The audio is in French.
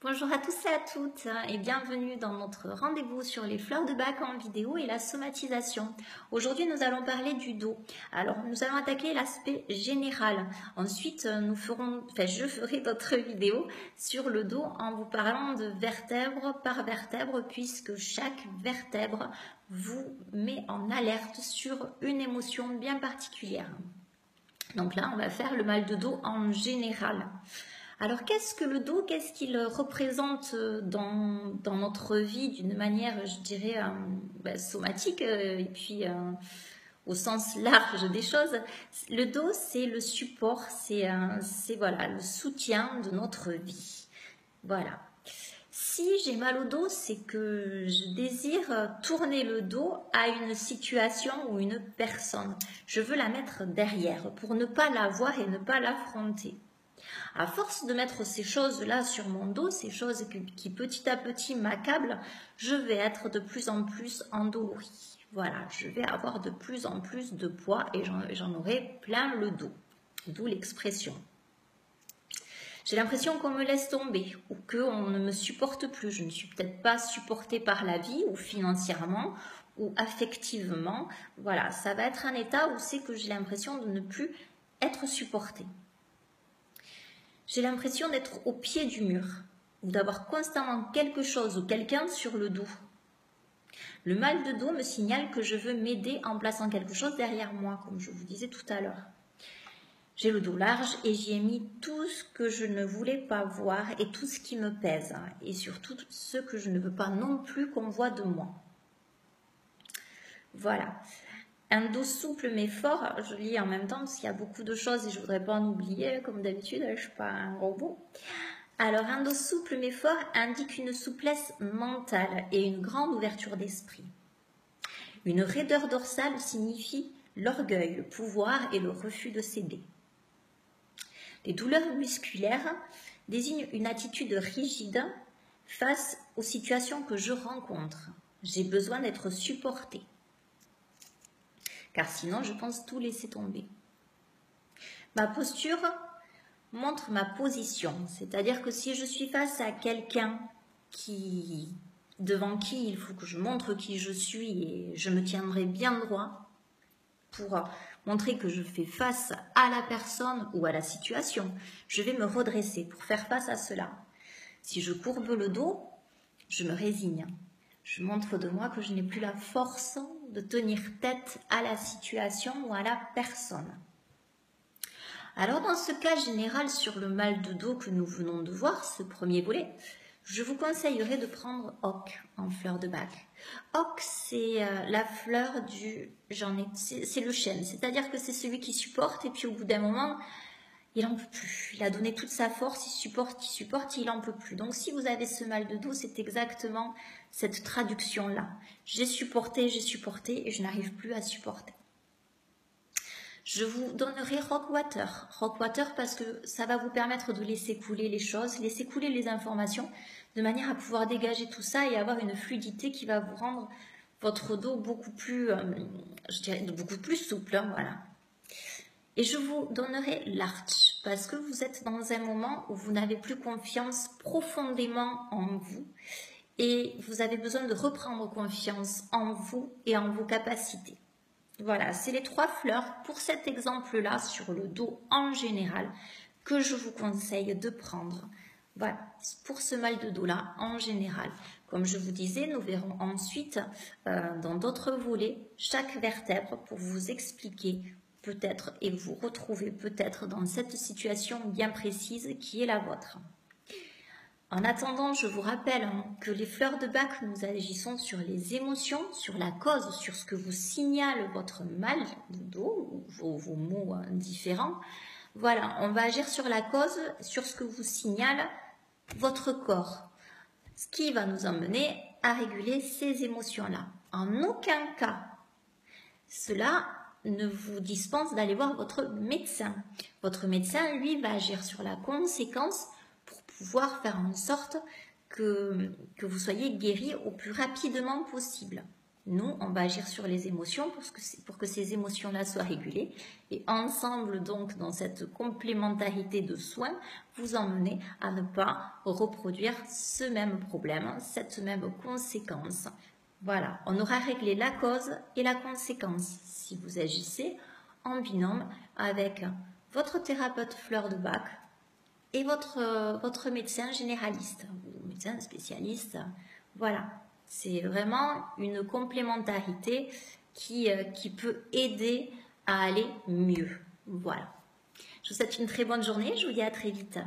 Bonjour à tous et à toutes et bienvenue dans notre rendez-vous sur les fleurs de bac en vidéo et la somatisation. Aujourd'hui nous allons parler du dos. Alors nous allons attaquer l'aspect général. Ensuite je ferai d'autres vidéos sur le dos en vous parlant de vertèbre par vertèbre puisque chaque vertèbre vous met en alerte sur une émotion bien particulière. Donc là on va faire le mal de dos en général. Alors, qu'est-ce que le dos? Qu'est-ce qu'il représente dans notre vie d'une manière, je dirais, somatique et puis au sens large des choses? Le dos, c'est le support, c'est voilà, le soutien de notre vie. Voilà. Si j'ai mal au dos, c'est que je désire tourner le dos à une situation ou une personne. Je veux la mettre derrière pour ne pas la voir et ne pas l'affronter. À force de mettre ces choses-là sur mon dos, ces choses qui petit à petit m'accablent, je vais être de plus en plus endolorie. Voilà, je vais avoir de plus en plus de poids et j'en aurai plein le dos. D'où l'expression. J'ai l'impression qu'on me laisse tomber ou qu'on ne me supporte plus. Je ne suis peut-être pas supportée par la vie ou financièrement ou affectivement. Voilà, ça va être un état où c'est que j'ai l'impression de ne plus être supportée. J'ai l'impression d'être au pied du mur ou d'avoir constamment quelque chose ou quelqu'un sur le dos. Le mal de dos me signale que je veux m'aider en plaçant quelque chose derrière moi, comme je vous disais tout à l'heure. J'ai le dos large et j'y ai mis tout ce que je ne voulais pas voir et tout ce qui me pèse et surtout ce que je ne veux pas non plus qu'on voit de moi. Voilà. Un dos souple mais fort, je lis en même temps parce qu'il y a beaucoup de choses et je ne voudrais pas en oublier, comme d'habitude, je ne suis pas un robot. Alors, un dos souple mais fort indique une souplesse mentale et une grande ouverture d'esprit. Une raideur dorsale signifie l'orgueil, le pouvoir et le refus de céder. Les douleurs musculaires désignent une attitude rigide face aux situations que je rencontre. J'ai besoin d'être supportée, car sinon je pense tout laisser tomber. Ma posture montre ma position, c'est-à-dire que si je suis face à quelqu'un devant qui il faut que je montre qui je suis et je me tiendrai bien droit pour montrer que je fais face à la personne ou à la situation, je vais me redresser pour faire face à cela. Si je courbe le dos, je me résigne. Je montre de moi que je n'ai plus la force de tenir tête à la situation ou à la personne. Alors dans ce cas général sur le mal de dos que nous venons de voir, ce premier volet, je vous conseillerais de prendre Hoc en fleur de bac. Hoc, c'est la fleur c'est le chêne, c'est-à-dire que c'est celui qui supporte et puis au bout d'un moment, il n'en peut plus. Il a donné toute sa force, il supporte, il n'en peut plus. Donc si vous avez ce mal de dos, c'est exactement cette traduction-là. J'ai supporté et je n'arrive plus à supporter. Je vous donnerai Rockwater. Rockwater parce que ça va vous permettre de laisser couler les choses, laisser couler les informations, de manière à pouvoir dégager tout ça et avoir une fluidité qui va vous rendre votre dos beaucoup plus, beaucoup plus souple. Hein, voilà. Et je vous donnerai l'Arch parce que vous êtes dans un moment où vous n'avez plus confiance profondément en vous et vous avez besoin de reprendre confiance en vous et en vos capacités. Voilà, c'est les 3 fleurs pour cet exemple-là sur le dos en général que je vous conseille de prendre. Voilà, pour ce mal de dos-là en général. Comme je vous disais, nous verrons ensuite dans d'autres volets chaque vertèbre pour vous expliquer peut-être et vous retrouver peut-être dans cette situation bien précise qui est la vôtre. En attendant, je vous rappelle que les fleurs de bac, nous agissons sur les émotions, sur la cause, sur ce que vous signale votre mal de dos, vos maux différents. Voilà, on va agir sur la cause, sur ce que vous signale votre corps, ce qui va nous emmener à réguler ces émotions-là. En aucun cas, cela ne vous dispense d'aller voir votre médecin. Votre médecin, lui, va agir sur la conséquence pour pouvoir faire en sorte que vous soyez guéri au plus rapidement possible. Nous, on va agir sur les émotions pour que ces émotions-là soient régulées. Et ensemble, donc, dans cette complémentarité de soins, vous emmenez à ne pas reproduire ce même problème, cette même conséquence. Voilà, on aura réglé la cause et la conséquence si vous agissez en binôme avec votre thérapeute fleur de bac et votre médecin généraliste ou médecin spécialiste. Voilà. C'est vraiment une complémentarité qui peut aider à aller mieux. Voilà. Je vous souhaite une très bonne journée. Je vous dis à très vite.